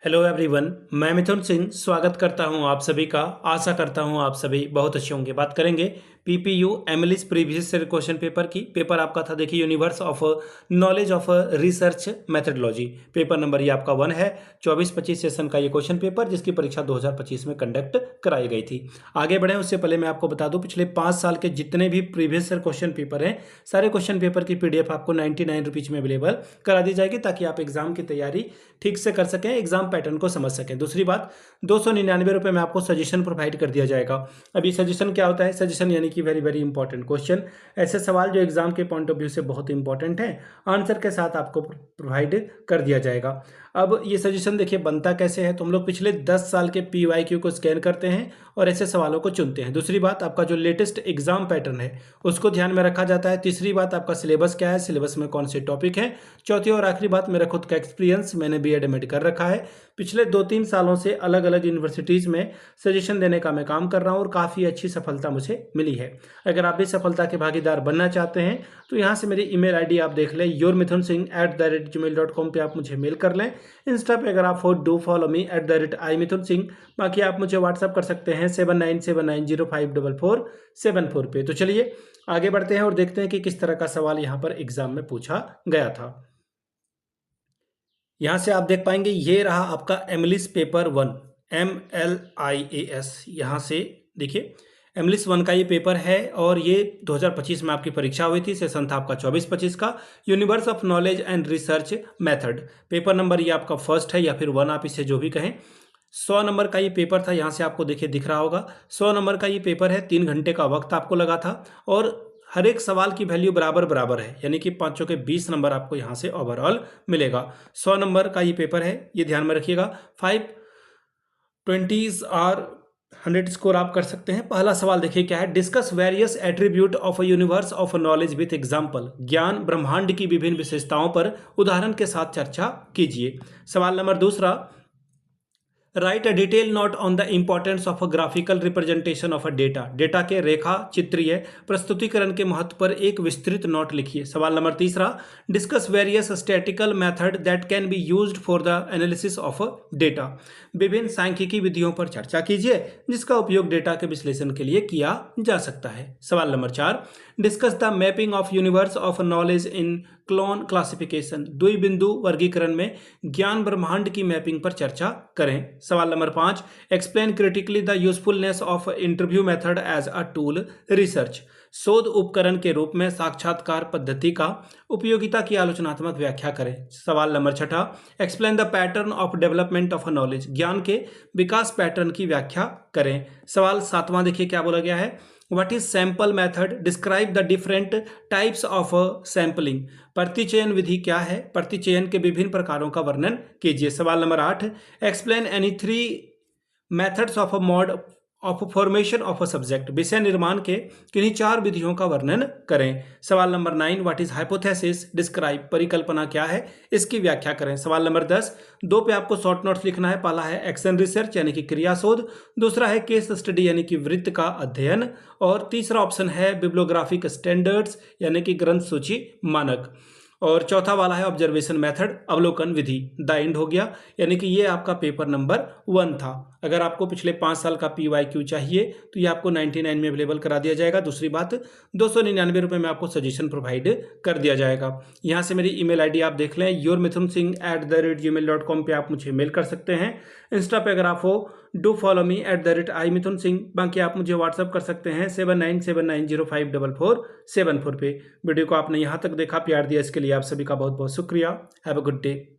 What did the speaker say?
Hello everyone, मैं मिथुन सिंह स्वागत करता हूं आप सभी का। आशा करता हूं आप सभी बहुत अच्छे होंगे। बात करेंगे PPU MLIS previous year question paper की। पेपर आपका था, देखिए, universe of knowledge of research methodology. Paper number ये आपका 1 है। 24-25 सेशन का ये क्वेश्चन पेपर, जिसकी परीक्षा 2025 में कंडक्ट कराई गई थी। आगे बढ़े उससे पहले मैं आपको बता दूं, पिछले 5 साल के जितने भी प्रीवियस ईयर क्वेश्चन पेपर हैं, सारे क्वेश्चन पेपर की पीडीएफ आपको 99 रुपीज में अवेलेबल करा दी जाएगी, ताकि आप एग्जाम की तैयारी ठीक से कर सकें, एग्जाम पैटर्न को समझ सकें। दूसरी बात, 299 रुपये में आपको सजेशन प्रोवाइड कर दिया जाएगा। अभी सजेशन क्या होता है? सजेशन यानी कि वेरी वेरी इंपॉर्टेंट क्वेश्चन, ऐसे सवाल जो एग्जाम के पॉइंट ऑफ व्यू से बहुत इंपॉर्टेंट है, आंसर के साथ आपको प्रोवाइड कर दिया जाएगा। अब ये सजेशन देखिए बनता कैसे है, तो हम लोग पिछले 10 साल के PYQ को स्कैन करते हैं और ऐसे सवालों को चुनते हैं। दूसरी बात, आपका जो लेटेस्ट एग्जाम पैटर्न है उसको ध्यान में रखा जाता है। तीसरी बात, आपका सिलेबस क्या है, सिलेबस में कौन से टॉपिक हैं। चौथी और आखिरी बात, मेरा खुद का एक्सपीरियंस, मैंने बीएड एमएड कर रखा है। पिछले 2-3 सालों से अलग अलग यूनिवर्सिटीज़ में सजेशन देने का मैं काम कर रहा हूँ और काफ़ी अच्छी सफलता मुझे मिली है। अगर आप भी सफलता के भागीदार बनना चाहते हैं तो यहाँ से मेरी ईमेल आईडी आप देख लें, yourmithunsinh@gmail.com पे आप मुझे मेल कर लें। इंस्टा पे अगर आप हो, डू फॉलो मी @imithunsinh। बाकी आप मुझे व्हाट्सअप कर सकते हैं 7979054474 पे। तो चलिए आगे बढ़ते हैं और देखते हैं कि किस तरह का सवाल यहाँ पर एग्जाम में पूछा गया था। यहाँ से आप देख पाएंगे, ये रहा आपका एमलिस पेपर 1, MLIAS। यहाँ से देखिए, एमलिस 1 का ये पेपर है और ये 2025 में आपकी परीक्षा हुई थी। सेशन था आपका 24-25 का, universe of knowledge and research method. Paper number ये आपका फर्स्ट है या फिर 1, आप इसे जो भी कहें। 100 नंबर का ये पेपर था। यहाँ से आपको देखिए दिख रहा होगा, 100 नंबर का ये पेपर है। 3 घंटे का वक्त आपको लगा था और हर एक सवाल की वैल्यू बराबर बराबर है, यानी कि 5 के 20 नंबर आपको यहाँ से ओवरऑल मिलेगा। 100 नंबर का ये पेपर है, ये ध्यान में रखिएगा। 520 और 100 स्कोर आप कर सकते हैं। पहला सवाल देखिए क्या है, discuss various attribute of a universe of knowledge with example. ज्ञान ब्रह्मांड की विभिन्न विशेषताओं पर उदाहरण के साथ चर्चा कीजिए। सवाल नंबर दूसरा, right a detail note on the importance of a graphical representation of a data. Data के रेखा चित्रीय प्रस्तुतिकरण के महत्व पर एक विस्तृत नोट लिखिए। सवाल नंबर तीसरा, discuss various statistical method that can be used for the analysis of data. विभिन्न सांख्यिकी विधियों पर चर्चा कीजिए जिसका उपयोग डेटा के विश्लेषण के लिए किया जा सकता है। सवाल number 4, discuss the mapping of universe of knowledge in colon classification. द्विबिंदु वर्गीकरण में ज्ञान ब्रह्मांड की मैपिंग पर चर्चा करें। सवाल नंबर 5, explain critically the usefulness of interview method as a tool research. शोध उपकरण के रूप में साक्षात्कार पद्धति का उपयोगिता की आलोचनात्मक व्याख्या करें। सवाल number 6, explain the pattern of development of knowledge. ज्ञान के विकास पैटर्न की व्याख्या करें। सवाल 7वां देखिए क्या बोला गया है, what is sample method, describe the different types of sampling. प्रतिचयन विधि क्या है, प्रतिचयन के विभिन्न प्रकारों का वर्णन कीजिए। सवाल number 8, explain any 3 methods of a mode of formation of a subject. विषय निर्माण के किन्हीं 4 विधियों का वर्णन करें। सवाल number 9, what is hypothesis, describe. परिकल्पना क्या है, इसकी व्याख्या करें। सवाल नंबर 10, 2 पे आपको शॉर्ट नोट्स लिखना है। पहला है एक्शन रिसर्च यानी कि क्रिया शोध, दूसरा है केस स्टडी यानी कि वृत्त का अध्ययन, और तीसरा ऑप्शन है बिब्लियोग्राफिक स्टैंडर्ड्स यानी कि ग्रंथ सूची मानक, और चौथा वाला है ऑब्जर्वेशन मेथड, अवलोकन विधि। द एंड हो गया, यानी कि ये आपका पेपर नंबर 1 था। अगर आपको पिछले 5 साल का PYQ चाहिए तो ये आपको 99 में अवेलेबल करा दिया जाएगा। दूसरी बात, 299 रुपये में आपको सजेशन प्रोवाइड कर दिया जाएगा। यहाँ से मेरी ईमेल आईडी आप देख लें, yourmithunsinh@gmail.com पे आप मुझे मेल कर सकते हैं। इंस्टा पे अगर आप हो, डू फॉलो मी @imithunsinh। बाकी आप मुझे व्हाट्सअप कर सकते हैं 7979054474 पे। वीडियो को आपने यहाँ तक देखा, प्यार दिया, इसके लिए आप सभी का बहुत बहुत शुक्रिया। Have a good day.